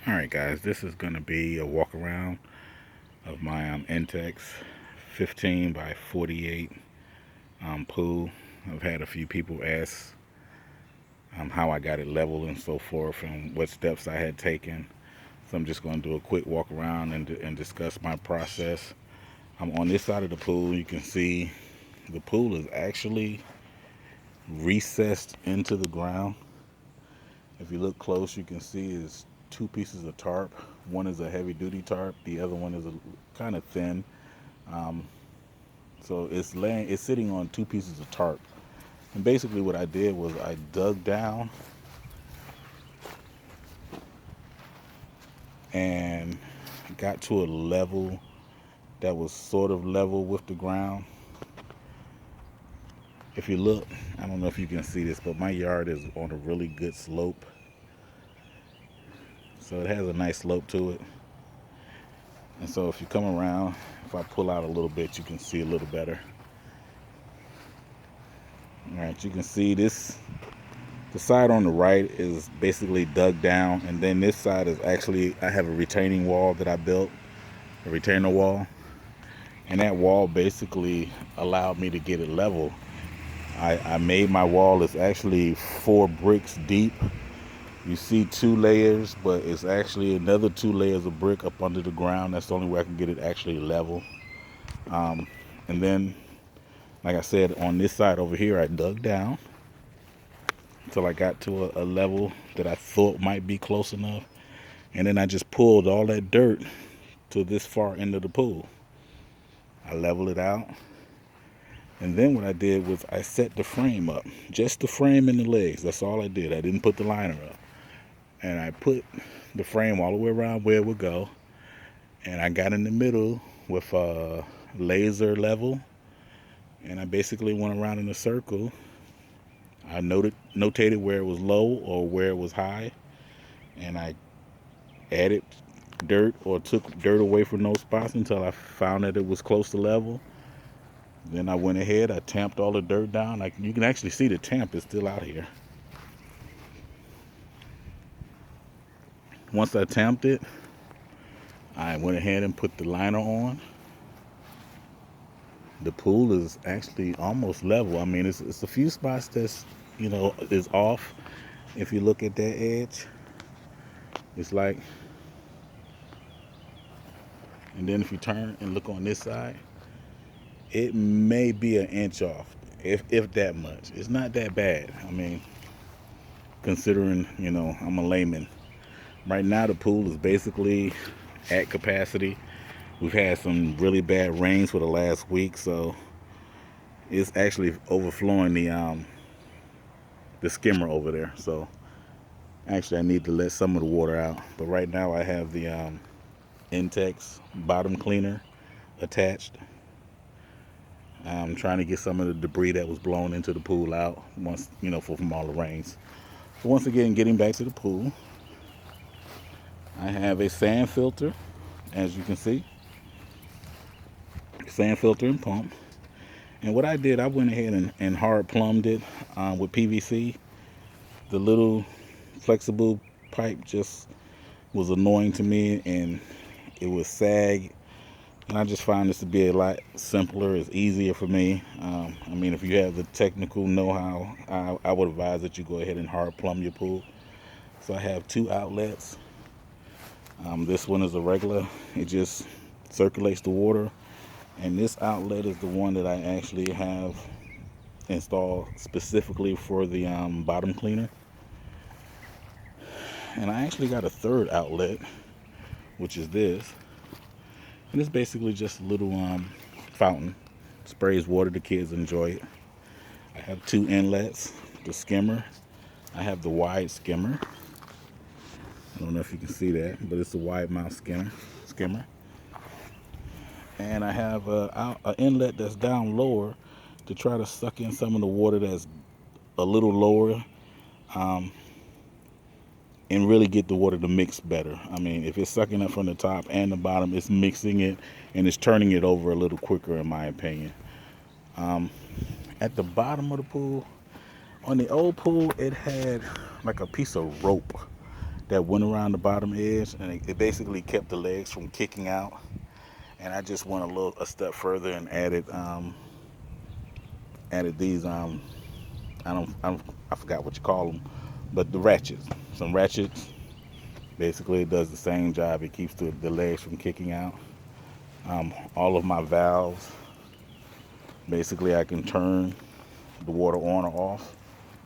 Alright guys, this is going to be a walk around of my Intex 15 by 48 pool. I've had a few people ask how I got it leveled and so forth and what steps I had taken. So I'm just going to do a quick walk around and discuss my process. I'm on this side of the pool. You can see the pool is actually recessed into the ground. If you look close, you can see is two pieces of tarp. One is a heavy duty tarp. The other one is a kind of thin. Um, so it's sitting on two pieces of tarp. And basically what I did was I dug down and got to a level that was sort of level with the ground. If you look, I don't know if you can see this, but my yard is on a really good slope. So it has a nice slope to it. And so if you come around, if I pull out a little bit, you can see a little better. All right, you can see this. The side on the right is basically dug down, and then this side is actually, I have a retaining wall that I built, a retainer wall, and that wall basically allowed me to get it level. I made my wall, it's actually 4 bricks deep. You see 2 layers, but it's actually another 2 layers of brick up under the ground. That's the only way I can get it actually level. And then, like I said, on this side over here, I dug down until I got to a level that I thought might be close enough. And then I just pulled all that dirt to this far end of the pool. I leveled it out. And then what I did was I set the frame up. Just the frame and the legs. That's all I did. I didn't put the liner up. And I put the frame all the way around where it would go. And I got in the middle with a laser level. And I basically went around in a circle. I notated where it was low or where it was high. And I added dirt or took dirt away from those spots until I found that it was close to level. Then I went ahead, I tamped all the dirt down. You can actually see the tamp is still out here. Once I tamped it, I went ahead and put the liner on. The pool is actually almost level. I mean, it's a few spots that's, is off. If you look at that edge, it's like, and then if you turn and look on this side, it may be an inch off, if that much. It's not that bad. I mean, considering, I'm a layman. Right now, the pool is basically at capacity. We've had some really bad rains for the last week, so it's actually overflowing the skimmer over there. So actually, I need to let some of the water out. But right now, I have the Intex bottom cleaner attached. I'm trying to get some of the debris that was blown into the pool out once, from all the rains. So once again, getting back to the pool, I have a sand filter, as you can see, sand filter and pump. And what I did, I went ahead and hard plumbed it with PVC. The little flexible pipe just was annoying to me, and it would sag. And I just found this to be a lot simpler. It's easier for me. I mean, if you have the technical know-how, I would advise that you go ahead and hard plumb your pool. So I have 2 outlets. This one is a regular. It just circulates the water. And this outlet is the one that I actually have installed specifically for the bottom cleaner. And I actually got a 3rd outlet, which is this. And it's basically just a little fountain. Sprays water, the kids enjoy it. I have 2 inlets, the skimmer. I have the wide skimmer. I don't know if you can see that, but it's a wide mouth skimmer. And I have an inlet that's down lower to try to suck in some of the water that's a little lower, and really get the water to mix better. I mean, if it's sucking up from the top and the bottom, it's mixing it and it's turning it over a little quicker, in my opinion. At the bottom of the pool, on the old pool, it had like a piece of rope that went around the bottom edge, and it basically kept the legs from kicking out. And I just went a step further and added these I forgot what you call them, but the ratchets, some ratchets. Basically, it does the same job. It keeps the legs from kicking out. All of my valves, basically, I can turn the water on or off.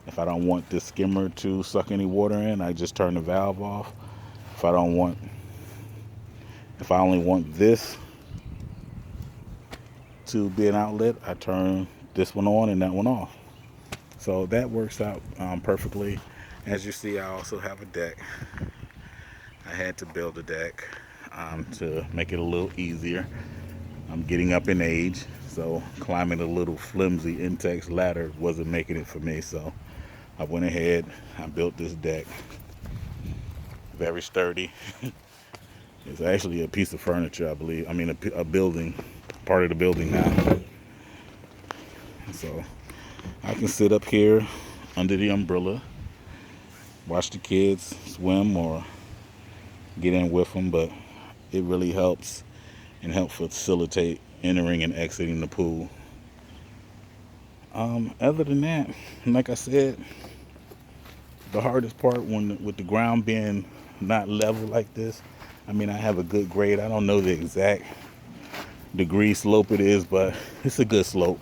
If I don't want this skimmer to suck any water in, I just turn the valve off. If I don't want, if I only want this to be an outlet, I turn this one on and that one off. So that works out perfectly. As you see, I also have a deck. I had to build a deck to make it a little easier. I'm getting up in age, so climbing a little flimsy Intex ladder wasn't making it for me. So I went ahead, I built this deck. Very sturdy. It's actually a piece of furniture, I believe. I mean, a building, part of the building now. So I can sit up here under the umbrella, watch the kids swim or get in with them, but it really helps and helps facilitate entering and exiting the pool. Other than that, like I said, the hardest part with the ground being not level like this, I mean, I have a good grade. I don't know the exact degree slope it is, but it's a good slope.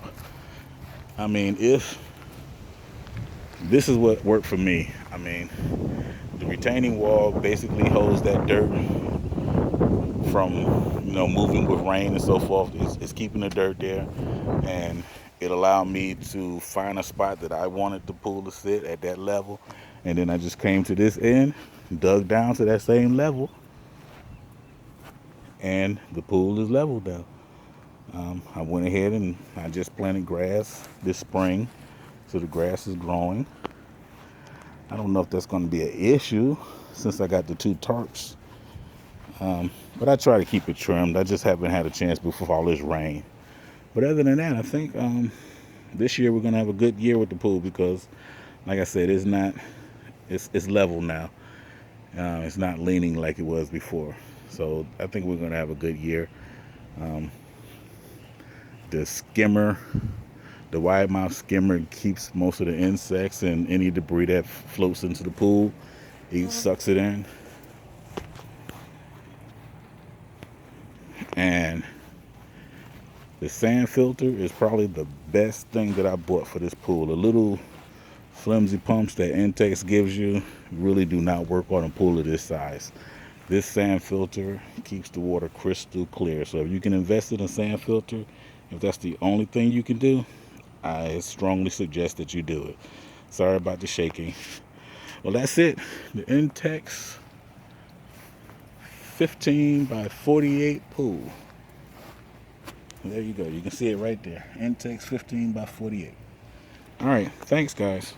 I mean, if this is what worked for me, I mean, the retaining wall basically holds that dirt from, moving with rain and so forth. It's keeping the dirt there, and it allowed me to find a spot that I wanted the pool to sit at that level. And then I just came to this end, dug down to that same level, and the pool is leveled now. I went ahead and I just planted grass this spring, so the grass is growing. I don't know if that's going to be an issue since I got the two tarps, but I try to keep it trimmed. I just haven't had a chance before all this rain. But other than that, I think this year we're going to have a good year with the pool because, like I said, it's level now. It's not leaning like it was before. So I think we're going to have a good year. The skimmer, the wide mouth skimmer, keeps most of the insects and any debris that floats into the pool. It sucks it in. And the sand filter is probably the best thing that I bought for this pool. The little flimsy pumps that Intex gives you really do not work on a pool of this size. This sand filter keeps the water crystal clear. So if you can invest in a sand filter, if that's the only thing you can do, I strongly suggest that you do it. Sorry about the shaking. Well, that's it. The Intex 15 by 48 pool. There you go. You can see it right there. Intex 15 by 48. All right. Thanks, guys.